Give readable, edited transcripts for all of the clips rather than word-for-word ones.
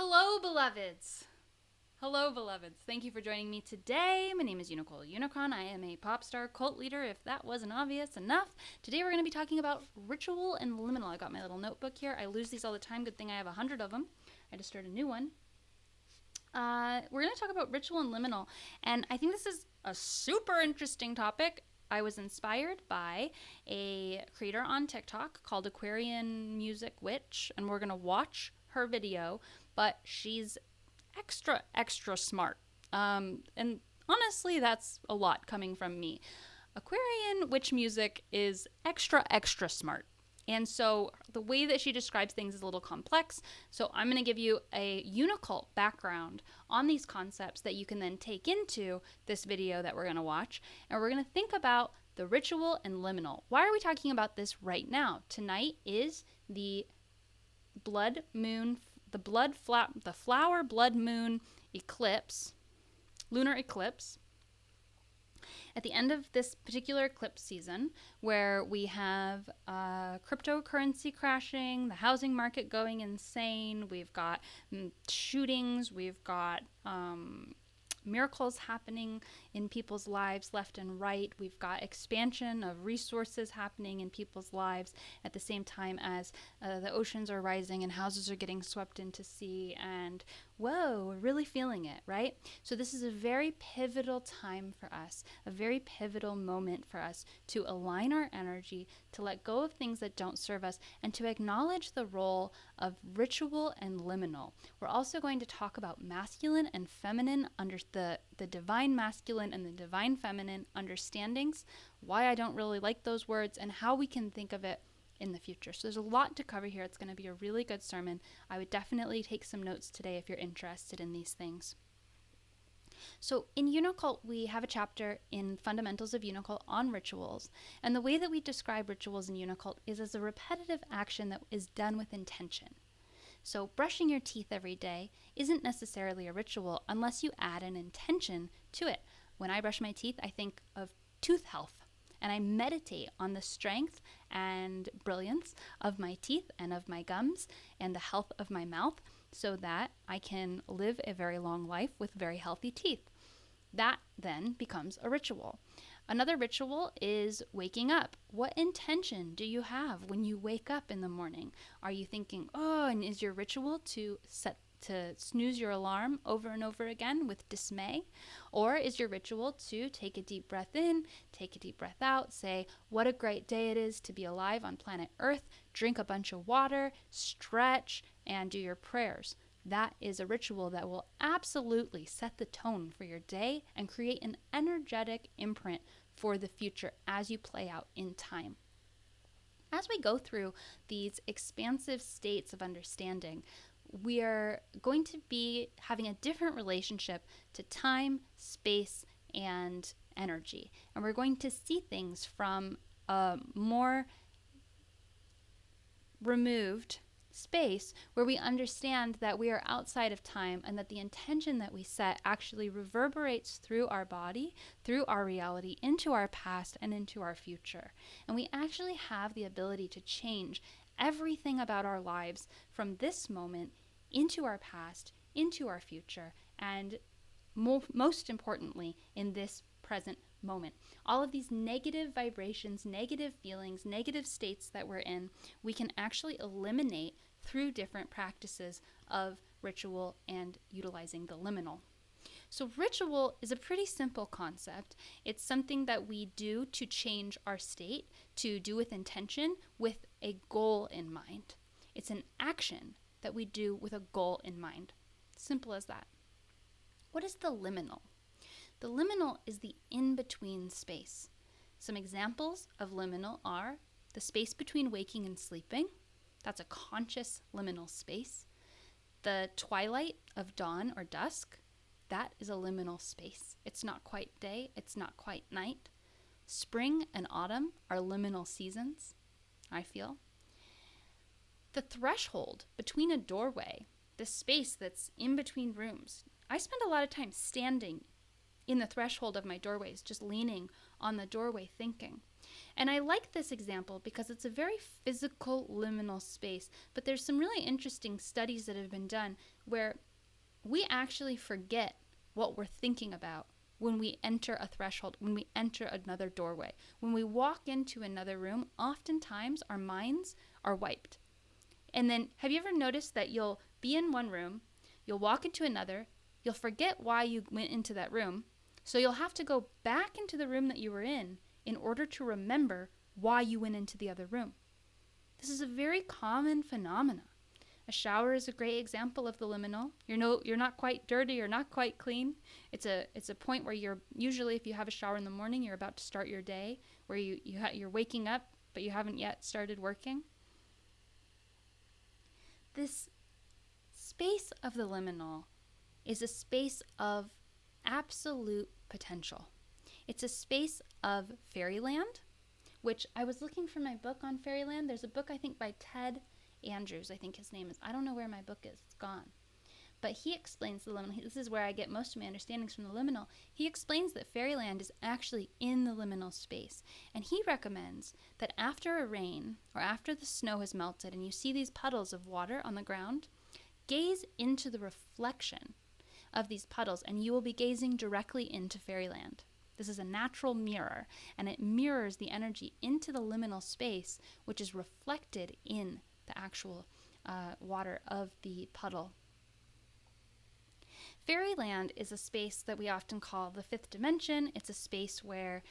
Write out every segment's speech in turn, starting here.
Hello, beloveds. Hello, beloveds. Thank you for joining me today. My name is Unicole Unicron. I am a pop star cult leader, if that wasn't obvious enough. Today we're going to be talking about ritual and liminal. I got my little notebook here. I lose these all the time. Good thing I have 100 of them. I just started a new one. We're going to talk about ritual and liminal, and I think this is a super interesting topic. I was inspired by a creator on TikTok called Aquarian Music Witch, and we're going to watch her video, but she's extra smart. And honestly, that's a lot coming from me. Aquarian witch music is extra smart. And so the way that she describes things is a little complex. So I'm going to give you a UNICULT background on these concepts that you can then take into this video that we're going to watch. And we're going to think about the ritual and liminal. Why are we talking about this right now? Tonight is the blood moon, the flower blood moon eclipse, lunar eclipse. At the end of this particular eclipse season, where we have cryptocurrency crashing, the housing market going insane, we've got shootings, we've got miracles happening in people's lives left and right. We've got expansion of resources happening in people's lives at the same time as the oceans are rising and houses are getting swept into sea. And whoa, we're really feeling it, right? So this is a very pivotal time for us, a very pivotal moment for us to align our energy, to let go of things that don't serve us, and to acknowledge the role of ritual and liminal. We're also going to talk about masculine and feminine under the divine masculine and the divine feminine understandings, why I don't really like those words, and how we can think of it in the future. So there's a lot to cover here. It's going to be a really good sermon. I would definitely take some notes today if you're interested in these things. So in UNICULT, we have a chapter in Fundamentals of UNICULT on rituals. And the way that we describe rituals in UNICULT is as a repetitive action that is done with intention. So brushing your teeth every day isn't necessarily a ritual unless you add an intention to it. When I brush my teeth, I think of tooth health, and I meditate on the strength and brilliance of my teeth and of my gums and the health of my mouth so that I can live a very long life with very healthy teeth. That then becomes a ritual. Another ritual is waking up. What intention do you have when you wake up in the morning? Are you thinking, and is your ritual to snooze your alarm over and over again with dismay? Or is your ritual to take a deep breath in, take a deep breath out, say, what a great day it is to be alive on planet Earth, drink a bunch of water, stretch, and do your prayers? That is a ritual that will absolutely set the tone for your day and create an energetic imprint for the future as you play out in time. As we go through these expansive states of understanding, we are going to be having a different relationship to time, space, and energy. And we're going to see things from a more removed space where we understand that we are outside of time and that the intention that we set actually reverberates through our body, through our reality, into our past and into our future. And we actually have the ability to change everything about our lives from this moment into our past, into our future, and most importantly, in this present moment. All of these negative vibrations, negative feelings, negative states that we're in, we can actually eliminate through different practices of ritual and utilizing the liminal. So ritual is a pretty simple concept. It's something that we do to change our state, to do with intention, with a goal in mind. It's an action that we do with a goal in mind. Simple as that. What is the liminal? The liminal is the in-between space. Some examples of liminal are the space between waking and sleeping. That's a conscious liminal space. The twilight of dawn or dusk. That is a liminal space. It's not quite day, it's not quite night. Spring and autumn are liminal seasons, I feel. The threshold between a doorway, the space that's in between rooms. I spend a lot of time standing in the threshold of my doorways, just leaning on the doorway thinking. And I like this example because it's a very physical liminal space, but there's some really interesting studies that have been done where we actually forget what we're thinking about when we enter a threshold, when we enter another doorway. When we walk into another room, oftentimes our minds are wiped. And then have you ever noticed that you'll be in one room, you'll walk into another, you'll forget why you went into that room, so you'll have to go back into the room that you were in order to remember why you went into the other room. This is a very common phenomenon. A shower is a great example of the liminal. You're not quite dirty, you're not quite clean. It's a point where you're usually, if you have a shower in the morning, you're about to start your day, where you're waking up, but you haven't yet started working. This space of the liminal is a space of absolute potential. It's a space of fairyland, which I was looking for my book on fairyland. There's a book, I think, by Ted Andrews, I think his name is. I don't know where my book is. It's gone. But he explains the liminal. This is where I get most of my understandings from the liminal. He explains that fairyland is actually in the liminal space. And he recommends that after a rain or after the snow has melted and you see these puddles of water on the ground, gaze into the reflection of these puddles and you will be gazing directly into fairyland. This is a natural mirror, and it mirrors the energy into the liminal space, which is reflected in the actual water of the puddle. Fairyland is a space that we often call the fifth dimension. It's a space where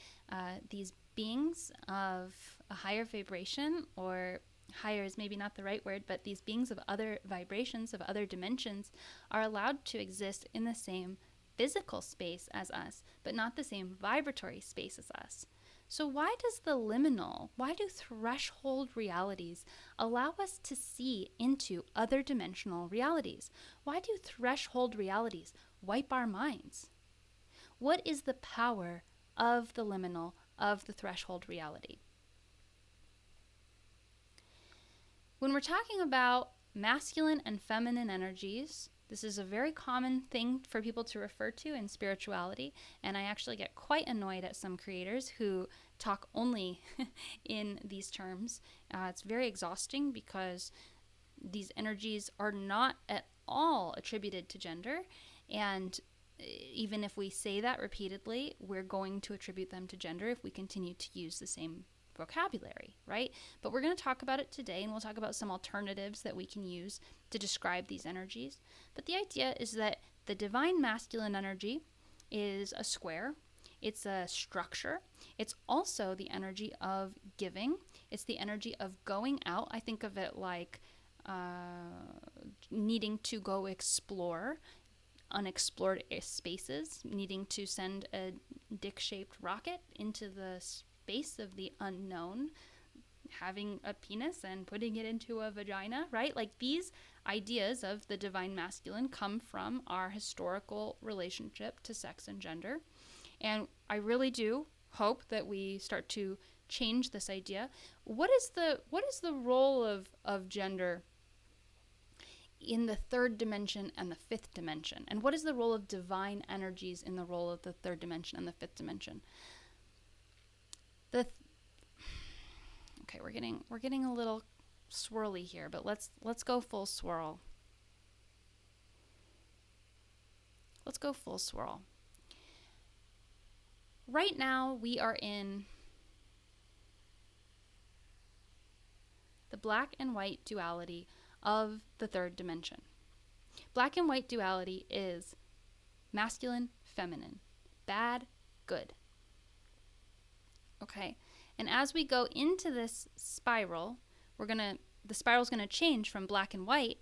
these beings of a higher vibration, or higher is maybe not the right word, but these beings of other vibrations, of other dimensions, are allowed to exist in the same physical space as us, but not the same vibratory space as us. So why do threshold realities allow us to see into other dimensional realities? Why do threshold realities wipe our minds? What is the power of the liminal, of the threshold reality? When we're talking about masculine and feminine energies, this is a very common thing for people to refer to in spirituality, and I actually get quite annoyed at some creators who talk only in these terms. It's very exhausting because these energies are not at all attributed to gender, and even if we say that repeatedly, we're going to attribute them to gender if we continue to use the same vocabulary, right? But we're going to talk about it today, and we'll talk about some alternatives that we can use to describe these energies. But the idea is that the divine masculine energy is a square. It's a structure. It's also the energy of giving. It's the energy of going out. I think of it like needing to go explore unexplored spaces, needing to send a dick-shaped rocket into the space of the unknown, having a penis and putting it into a vagina, right? Like, these ideas of the divine masculine come from our historical relationship to sex and gender. And I really do hope that we start to change this idea. What is the role of gender in the third dimension and the fifth dimension? And what is the role of divine energies in the role of the third dimension and the fifth dimension? Okay, we're getting a little swirly here, but let's go full swirl. Let's go full swirl. Right now we are in the black and white duality of the third dimension. Black and white duality is masculine, feminine, bad, good. Okay, and as we go into this spiral, the spiral's gonna change from black and white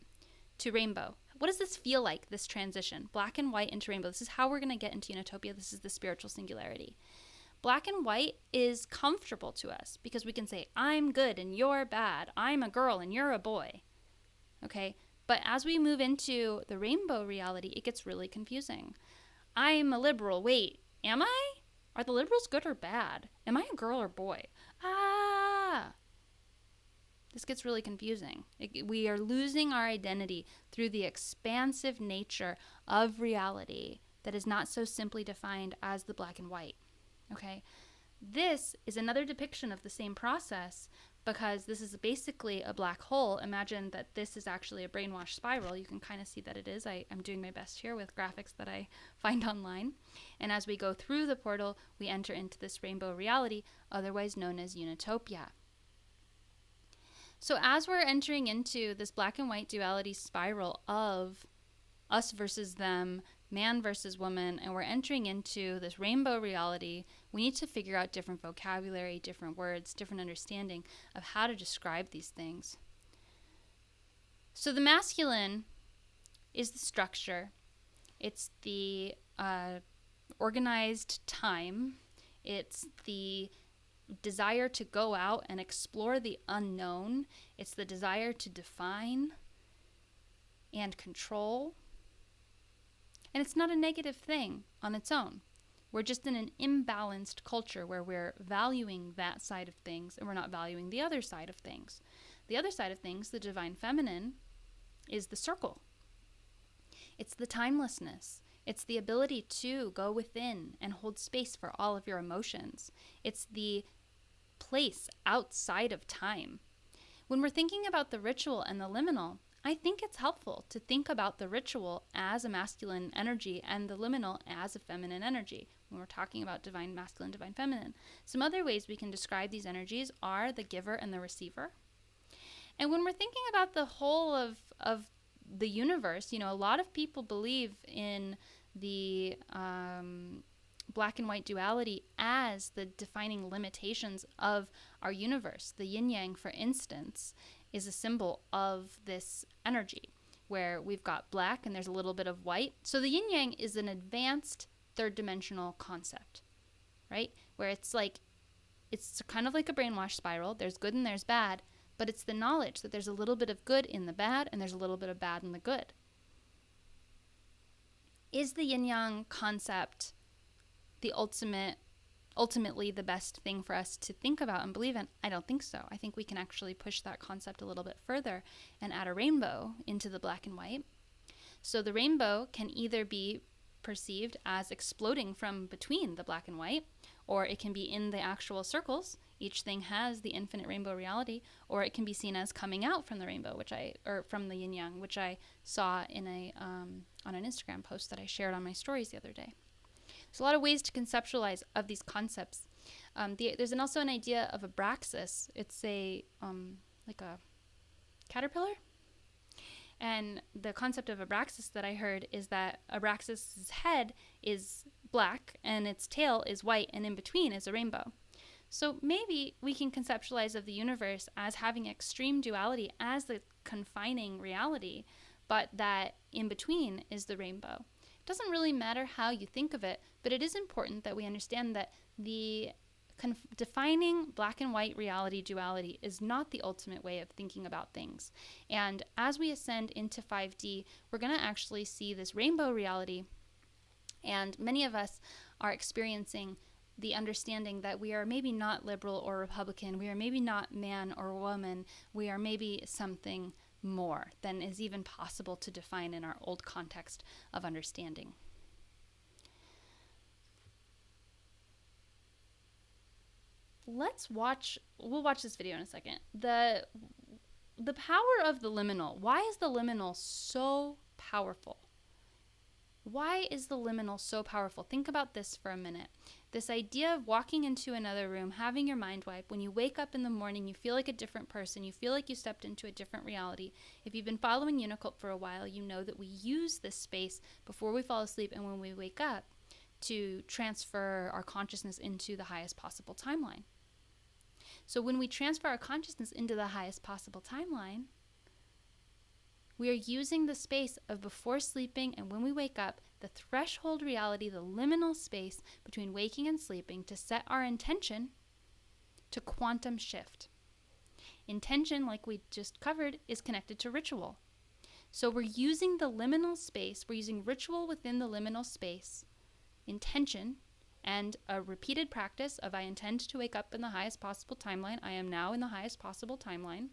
to rainbow. What does this feel like, this transition? Black and white into rainbow. This is how we're gonna get into Unitopia. This is the spiritual singularity. Black and white is comfortable to us because we can say, I'm good and you're bad. I'm a girl and you're a boy. Okay, but as we move into the rainbow reality, it gets really confusing. I'm a liberal. Wait, am I? Are the liberals good or bad? Am I a girl or boy? This gets really confusing. We are losing our identity through the expansive nature of reality that is not so simply defined as the black and white. Okay? This is another depiction of the same process, because this is basically a black hole. Imagine that this is actually a brainwash spiral. You can kind of see that it is. I'm doing my best here with graphics that I find online. And as we go through the portal, we enter into this rainbow reality, otherwise known as Unitopia. So as we're entering into this black and white duality spiral of us versus them, man versus woman, and we're entering into this rainbow reality, we need to figure out different vocabulary, different words, different understanding of how to describe these things. So the masculine is the structure. It's the organized time. It's the desire to go out and explore the unknown. It's the desire to define and control. And it's not a negative thing on its own. We're just in an imbalanced culture where we're valuing that side of things and we're not valuing the other side of things. The other side of things, the divine feminine, is the circle. It's the timelessness. It's the ability to go within and hold space for all of your emotions. It's the place outside of time. When we're thinking about the ritual and the liminal, I think it's helpful to think about the ritual as a masculine energy and the liminal as a feminine energy when we're talking about divine masculine, divine feminine. Some other ways we can describe these energies are the giver and the receiver. And when we're thinking about the whole of the universe, a lot of people believe in the black and white duality as the defining limitations of our universe. The yin yang, for instance, is a symbol of this energy where we've got black and there's a little bit of white. So the yin yang is an advanced third dimensional concept, right? Where it's kind of like a brainwash spiral. There's good and there's bad, but it's the knowledge that there's a little bit of good in the bad and there's a little bit of bad in the good. Is the yin yang concept the ultimately the best thing for us to think about and believe in? I don't think so. I think we can actually push that concept a little bit further and add a rainbow into the black and white. So the rainbow can either be perceived as exploding from between the black and white, or it can be in the actual circles. Each thing has the infinite rainbow reality, or it can be seen as coming out from the rainbow, or from the yin yang, which I saw in on an Instagram post that I shared on my stories the other day. There's a lot of ways to conceptualize of these concepts. There's also an idea of abraxas. It's like a caterpillar. And the concept of abraxas that I heard is that abraxas's head is black and its tail is white, and in between is a rainbow. So maybe we can conceptualize of the universe as having extreme duality as the confining reality, but that in between is the rainbow. Doesn't really matter how you think of it, but it is important that we understand that the defining black and white reality duality is not the ultimate way of thinking about things. And as we ascend into 5D, we're going to actually see this rainbow reality, and many of us are experiencing the understanding that we are maybe not liberal or Republican, we are maybe not man or woman, we are maybe something more than is even possible to define in our old context of understanding. We'll watch this video in a second. The power of the liminal. Why is the liminal so powerful? Why is the liminal so powerful? Think about this for a minute. This idea of walking into another room, having your mind wipe. When you wake up in the morning, you feel like a different person. You feel like you stepped into a different reality. If you've been following UNICULT for a while, you know that we use this space before we fall asleep and when we wake up to transfer our consciousness into the highest possible timeline. So when we transfer our consciousness into the highest possible timeline, we are using the space of before sleeping and when we wake up, the threshold reality, the liminal space between waking and sleeping, to set our intention to quantum shift. Intention, like we just covered, is connected to ritual. So we're using the liminal space, we're using ritual within the liminal space, intention, and a repeated practice of I intend to wake up in the highest possible timeline. I am now in the highest possible timeline.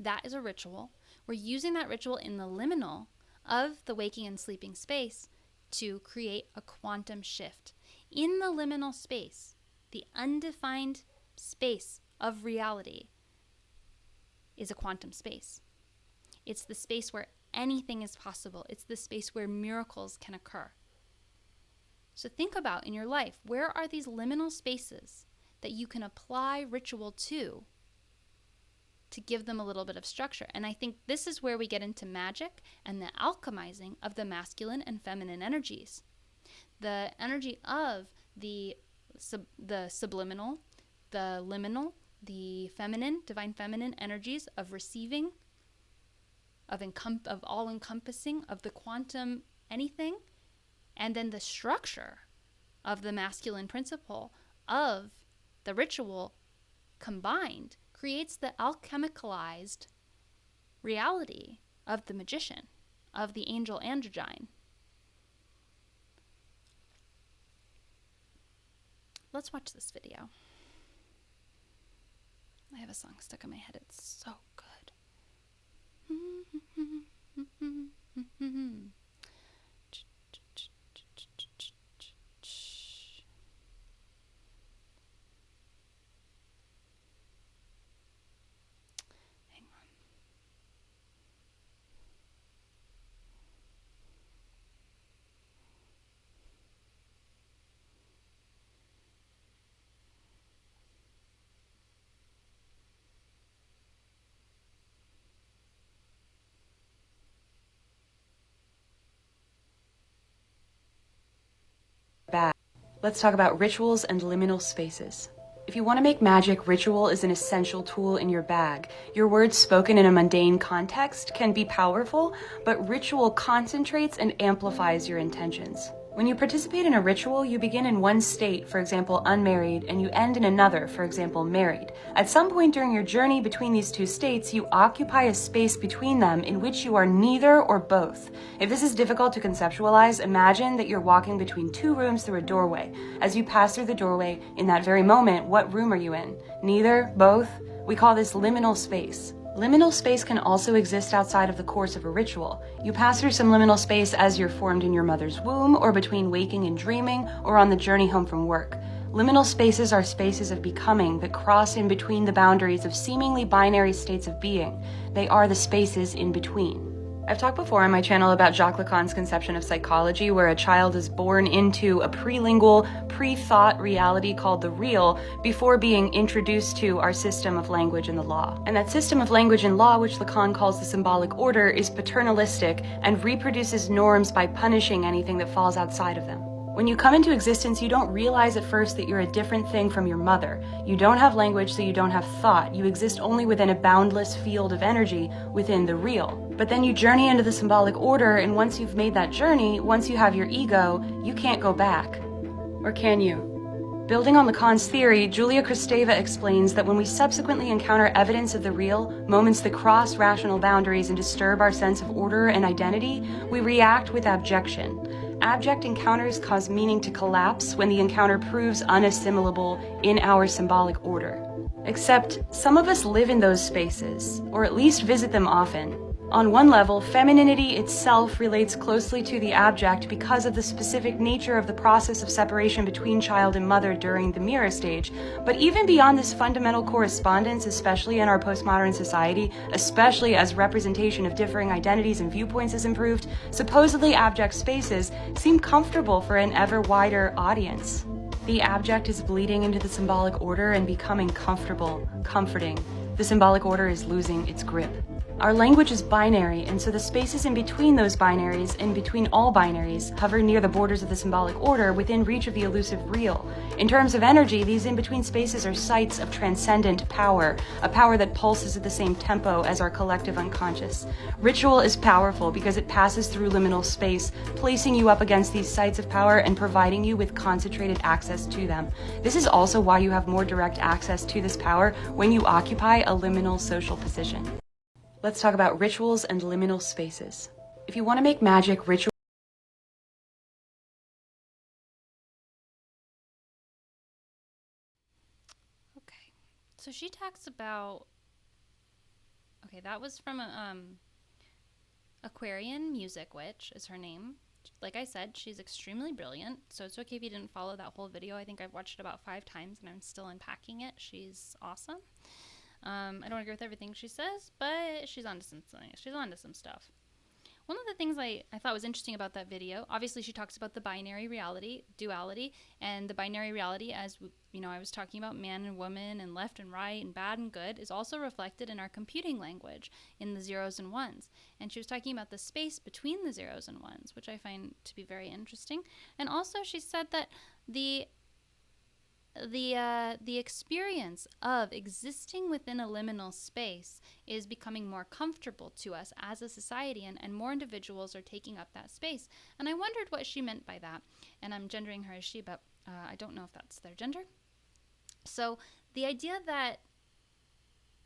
That is a ritual. We're using that ritual in the liminal of the waking and sleeping space to create a quantum shift. In the liminal space, The undefined space of reality is a quantum space. It's the space where anything is possible. It's the space where miracles can occur. So think about in your life, where are these liminal spaces that you can apply ritual to give them a little bit of structure? And I think this is where we get into magic and the alchemizing of the masculine and feminine energies. The energy of the subliminal, the liminal, the feminine, divine feminine energies of receiving, of all encompassing, of the quantum anything, and then the structure of the masculine principle of the ritual combined creates the alchemicalized reality of the magician, of the angel androgyne. Let's watch this video. I have a song stuck in my head. It's so good. Hang on. Bad. Let's talk about rituals and liminal spaces. If you want to make magic, ritual is an essential tool in your bag. Your words spoken in a mundane context can be powerful, but ritual concentrates and amplifies your intentions. When you participate in a ritual, you begin in one state, for example, unmarried, and you end in another, for example, married. At some point during your journey between these two states, you occupy a space between them in which you are neither or both. If this is difficult to conceptualize, imagine that you're walking between two rooms through a doorway. As you pass through the doorway, in that very moment, what room are you in? Neither? Both? We call this liminal space. Liminal space can also exist outside of the course of a ritual. You pass through some liminal space as you're formed in your mother's womb, or between waking and dreaming, or on the journey home from work. Liminal spaces are spaces of becoming that cross in between the boundaries of seemingly binary states of being. They are the spaces in between. I've talked before on my channel about Jacques Lacan's conception of psychology, where a child is born into a prelingual, pre-thought reality called the real before being introduced to our system of language and the law. And that system of language and law, which Lacan calls the symbolic order, is paternalistic and reproduces norms by punishing anything that falls outside of them. When you come into existence, you don't realize at first that you're a different thing from your mother. You don't have language, so you don't have thought. You exist only within a boundless field of energy within the real. But then you journey into the symbolic order, and once you've made that journey, once you have your ego, you can't go back. Or can you? Building on Lacan's theory, Julia Kristeva explains that when we subsequently encounter evidence of the real, moments that cross rational boundaries and disturb our sense of order and identity, we react with abjection. Abject encounters cause meaning to collapse when the encounter proves unassimilable in our symbolic order. Except, some of us live in those spaces, or at least visit them often. On one level, femininity itself relates closely to the abject because of the specific nature of the process of separation between child and mother during the mirror stage. But even beyond this fundamental correspondence, especially in our postmodern society, especially as representation of differing identities and viewpoints is improved, supposedly abject spaces seem comfortable for an ever wider audience. The abject is bleeding into the symbolic order and becoming comfortable, comforting. The symbolic order is losing its grip. Our language is binary, and so the spaces in between those binaries, and between all binaries, hover near the borders of the symbolic order within reach of the elusive real. In terms of energy, these in-between spaces are sites of transcendent power, a power that pulses at the same tempo as our collective unconscious. Ritual is powerful because it passes through liminal space, placing you up against these sites of power and providing you with concentrated access to them. This is also why you have more direct access to this power when you occupy a liminal social position. Let's talk about rituals and liminal spaces. If you want to make magic, ritual. Okay, so she talks about, okay, that was from Aquarian Music Witch is her name. like I said, she's extremely brilliant. So it's okay if you didn't follow that whole video. I think I've watched it about 5 times and I'm still unpacking it. She's awesome. I don't agree with everything she says, but she's onto some stuff. One of the things I thought was interesting about that video, obviously she talks about the binary reality, duality, and the binary reality, as I was talking about man and woman and left and right and bad and good, is also reflected in our computing language in the zeros and ones. And she was talking about the space between the zeros and ones, which I find to be very interesting. And also she said that the experience of existing within a liminal space is becoming more comfortable to us as a society, and more individuals are taking up that space. And I wondered what she meant by that. And I'm gendering her as she, but I don't know if that's their gender. So the idea that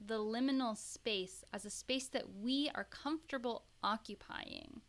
the liminal space as a space that we are comfortable occupying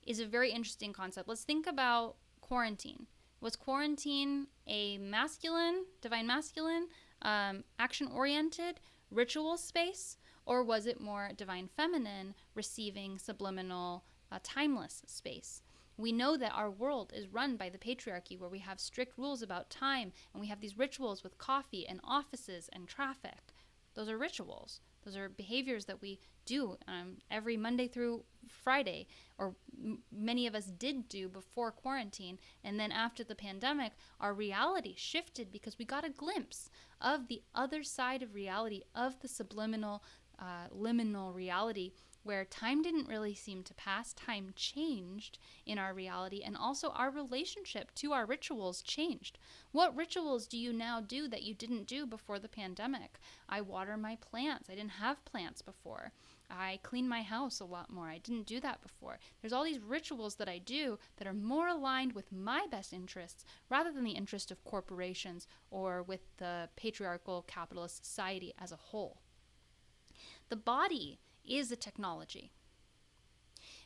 is a very interesting concept. Let's think about quarantine. Was quarantine a masculine, divine masculine, action-oriented, ritual space? Or was it more divine feminine, receiving, subliminal, timeless space? We know that our world is run by the patriarchy, where we have strict rules about time, and we have these rituals with coffee and offices and traffic. Those are rituals. Those are behaviors that we do every Monday through Friday, or many of us did do before quarantine. And then after the pandemic, our reality shifted because we got a glimpse of the other side of reality, of the subliminal, liminal reality, where time didn't really seem to pass. Time changed in our reality, and also our relationship to our rituals changed. What rituals do you now do that you didn't do before the pandemic? I water my plants. I didn't have plants before. I clean my house a lot more. I didn't do that before. There's all these rituals that I do that are more aligned with my best interests rather than the interest of corporations or with the patriarchal capitalist society as a whole. The body is a technology.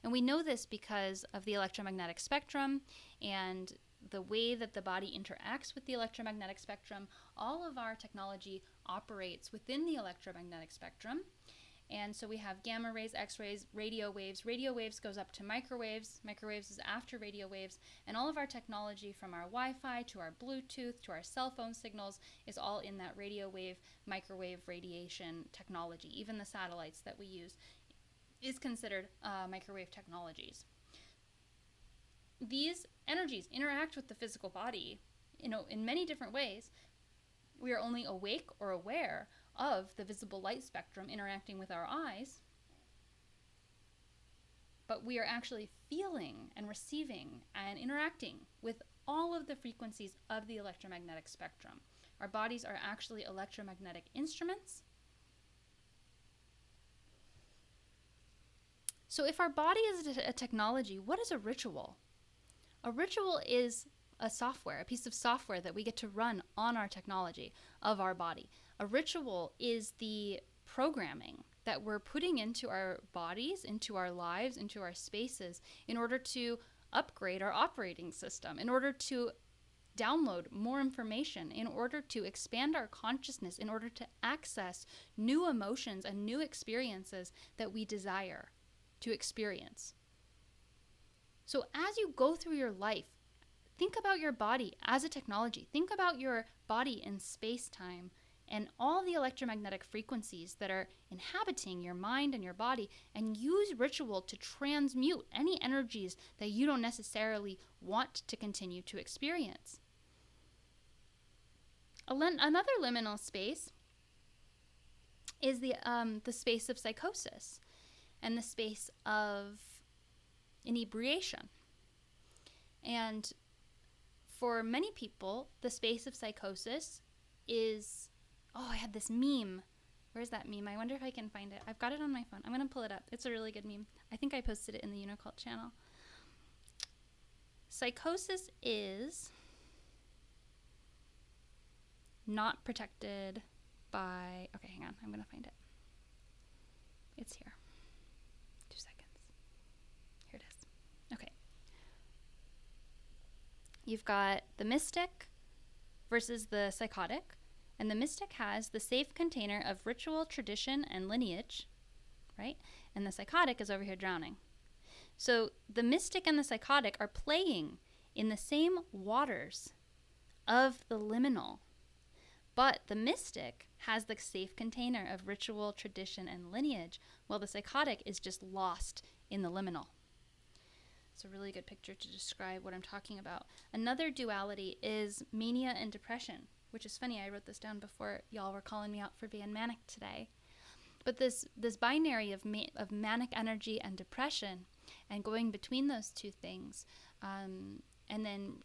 And we know this because of the electromagnetic spectrum and the way that the body interacts with the electromagnetic spectrum. All of our technology operates within the electromagnetic spectrum. And so we have gamma rays, X-rays, radio waves. Radio waves goes up to microwaves. Microwaves is after radio waves. And all of our technology, from our Wi-Fi to our Bluetooth to our cell phone signals, is all in that radio wave, microwave radiation technology. Even the satellites that we use is considered microwave technologies. These energies interact with the physical body, in many different ways. We are only awake or aware of the visible light spectrum interacting with our eyes, but we are actually feeling and receiving and interacting with all of the frequencies of the electromagnetic spectrum. Our bodies are actually electromagnetic instruments. So if our body is a technology, what is a ritual? A ritual is a piece of software that we get to run on our technology of our body. A ritual is the programming that we're putting into our bodies, into our lives, into our spaces, in order to upgrade our operating system, in order to download more information, in order to expand our consciousness, in order to access new emotions and new experiences that we desire to experience. So as you go through your life, think about your body as a technology. Think about your body in space-time and all the electromagnetic frequencies that are inhabiting your mind and your body, and use ritual to transmute any energies that you don't necessarily want to continue to experience. Another liminal space is the space of psychosis and the space of inebriation. And for many people, the space of psychosis is, I had this meme. Where's that meme? I wonder if I can find it. I've got it on my phone. I'm going to pull it up. It's a really good meme. I think I posted it in the UNICULT channel. Psychosis is not protected by... Okay, hang on. I'm going to find it. It's here. 2 seconds. Here it is. Okay. You've got the mystic versus the psychotic. And the mystic has the safe container of ritual, tradition, and lineage, right? And the psychotic is over here drowning. So the mystic and the psychotic are playing in the same waters of the liminal. But the mystic has the safe container of ritual, tradition, and lineage, while the psychotic is just lost in the liminal. It's a really good picture to describe what I'm talking about. Another duality is mania and depression, which is funny. I wrote this down before y'all were calling me out for being manic today. But this binary of manic energy and depression, and going between those two things, and then,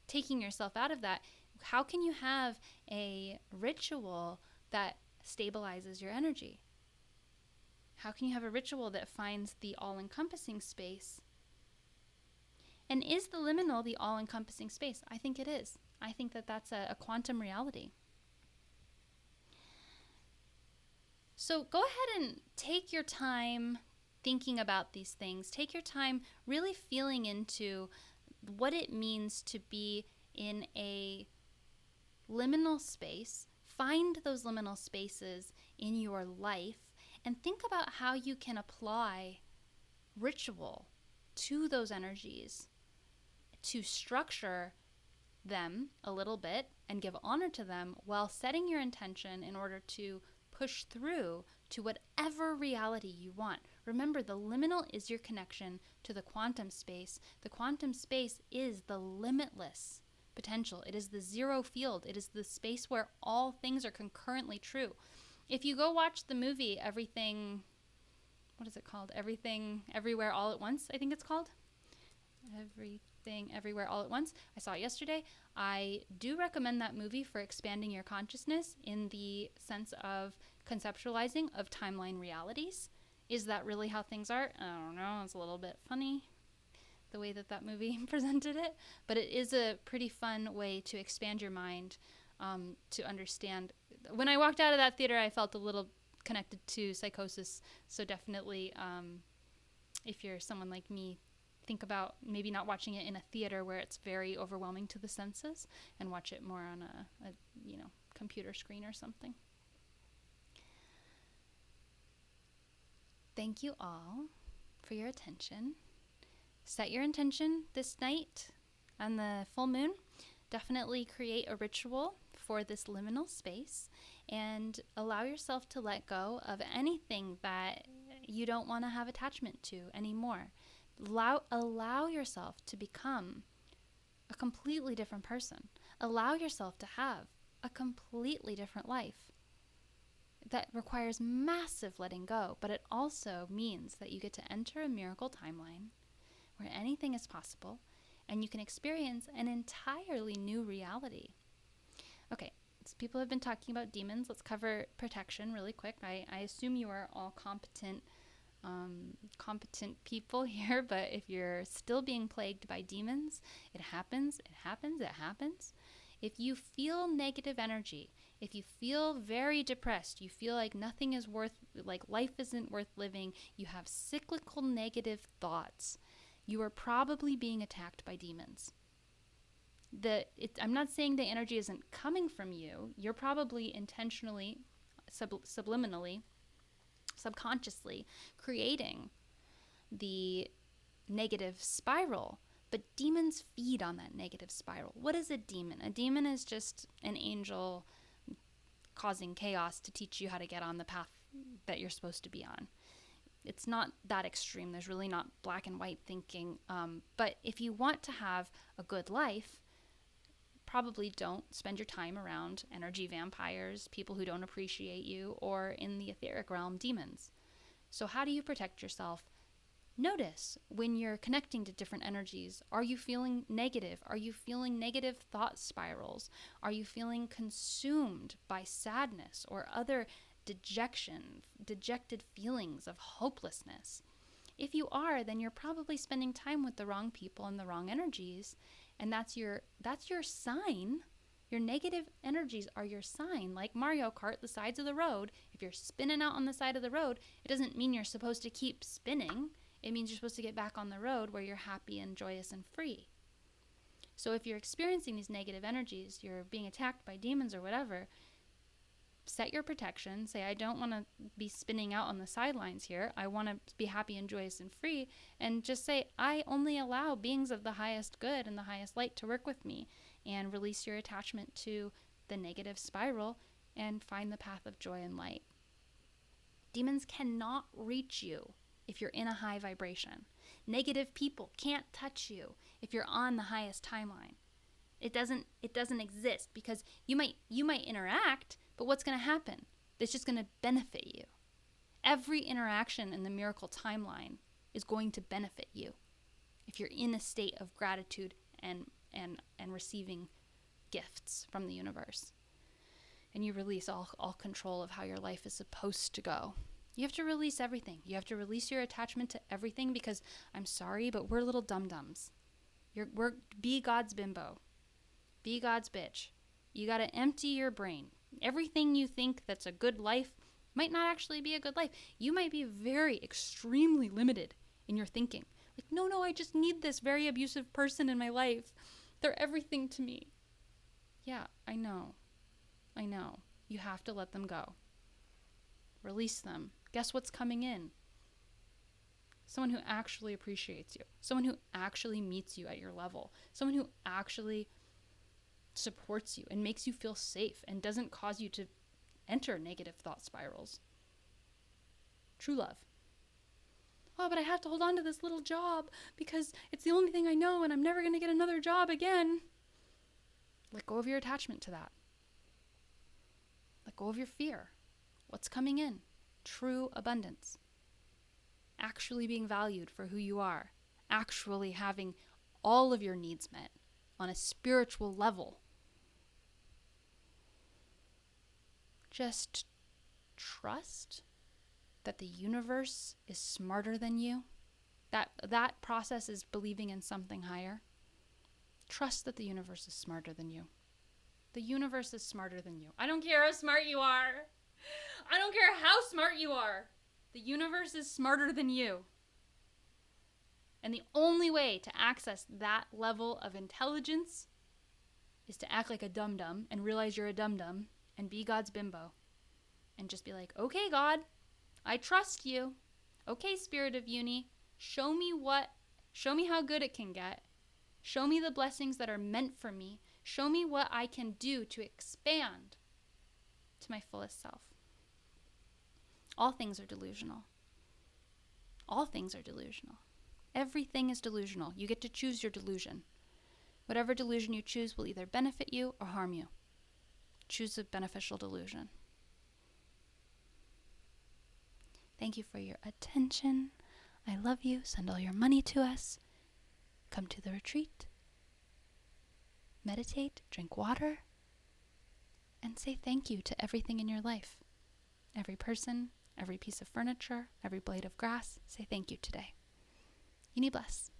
taking yourself out of that, how can you have a ritual that stabilizes your energy? How can you have a ritual that finds the all-encompassing space? And is the liminal the all-encompassing space? I think it is. I think that that's a quantum reality. So go ahead and take your time thinking about these things. Take your time really feeling into what it means to be in a liminal space. Find those liminal spaces in your life and think about how you can apply ritual to those energies to structure them a little bit and give honor to them while setting your intention in order to push through to whatever reality you want. Remember, the liminal is your connection to the quantum space. The quantum space is the limitless potential. It is the zero field. It is the space where all things are concurrently true. If you go watch the movie Everything, what is it called? Everything, Everywhere, All at Once, I think it's called. Everything, Everywhere, All at Once. I saw it yesterday. I do recommend that movie for expanding your consciousness in the sense of conceptualizing of timeline realities. Is that really how things are? I don't know. It's a little bit funny the way that movie presented it, but it is a pretty fun way to expand your mind, to understand. When I walked out of that theater, I felt a little connected to Psychosis. So definitely, if you're someone like me, think about maybe not watching it in a theater where it's very overwhelming to the senses, and watch it more on a computer screen or something. Thank you all for your attention. Set your intention this night on the full moon. Definitely create a ritual for this liminal space and allow yourself to let go of anything that you don't want to have attachment to anymore. Allow yourself to become a completely different person. Allow yourself to have a completely different life. That requires massive letting go, but it also means that you get to enter a miracle timeline where anything is possible and you can experience an entirely new reality. Okay, so people have been talking about demons. Let's cover protection really quick. I assume you are all competent people here, but if you're still being plagued by demons, it happens. If you feel negative energy, if you feel very depressed, you feel like nothing is like life isn't worth living, you have cyclical negative thoughts, you are probably being attacked by demons. I'm not saying the energy isn't coming from you. You're probably intentionally, subliminally, subconsciously creating the negative spiral. But demons feed on that negative spiral. What is a demon? A demon is just an angel causing chaos to teach you how to get on the path that you're supposed to be on. It's not that extreme. There's really not black and white thinking. But if you want to have a good life, probably don't spend your time around energy vampires, people who don't appreciate you, or in the etheric realm, demons. So how do you protect yourself? Notice when you're connecting to different energies. Are you feeling negative? Are you feeling negative thought spirals? Are you feeling consumed by sadness or other dejected feelings of hopelessness? If you are, then you're probably spending time with the wrong people and the wrong energies, and that's your sign. Your negative energies are your sign. Like Mario Kart, the sides of the road. If you're spinning out on the side of the road, it doesn't mean you're supposed to keep spinning. It means you're supposed to get back on the road where you're happy and joyous and free. So if you're experiencing these negative energies, you're being attacked by demons or whatever, set your protection. Say, I don't want to be spinning out on the sidelines here. I want to be happy and joyous and free. And just say, I only allow beings of the highest good and the highest light to work with me. And release your attachment to the negative spiral and find the path of joy and light. Demons cannot reach you if you're in a high vibration. Negative people can't touch you if you're on the highest timeline. It doesn't exist, because you might interact, but what's going to happen? It's just going to benefit you. Every interaction in the miracle timeline is going to benefit you if you're in a state of gratitude and receiving gifts from the universe. And you release all control of how your life is supposed to go. You have to release everything. You have to release your attachment to everything, because I'm sorry, but we're little dum-dums. Be God's bimbo. Be God's bitch. You got to empty your brain. Everything you think that's a good life might not actually be a good life. You might be very extremely limited in your thinking. Like, no, I just need this very abusive person in my life. They're everything to me. Yeah, I know. You have to let them go. Release them. Guess what's coming in? Someone who actually appreciates you. Someone who actually meets you at your level. Someone who actually supports you and makes you feel safe and doesn't cause you to enter negative thought spirals. True love. Oh, but I have to hold on to this little job because it's the only thing I know and I'm never going to get another job again. Let go of your attachment to that. Let go of your fear. What's coming in? True abundance. Actually being valued for who you are. Actually having all of your needs met on a spiritual level. Just trust that the universe is smarter than you. That process is believing in something higher. Trust that the universe is smarter than you. The universe is smarter than you. I don't care how smart you are. I don't care how smart you are. The universe is smarter than you. And the only way to access that level of intelligence is to act like a dum-dum and realize you're a dum-dum and be God's bimbo. And just be like, okay, God, I trust you. Okay, Spirit of Uni, show me how good it can get. Show me the blessings that are meant for me. Show me what I can do to expand to my fullest self. All things are delusional. All things are delusional. Everything is delusional. You get to choose your delusion. Whatever delusion you choose will either benefit you or harm you. Choose a beneficial delusion. Thank you for your attention. I love you. Send all your money to us. Come to the retreat. Meditate, drink water, and say thank you to everything in your life. Every person, every piece of furniture, every blade of grass. Say thank you today. Uni bless.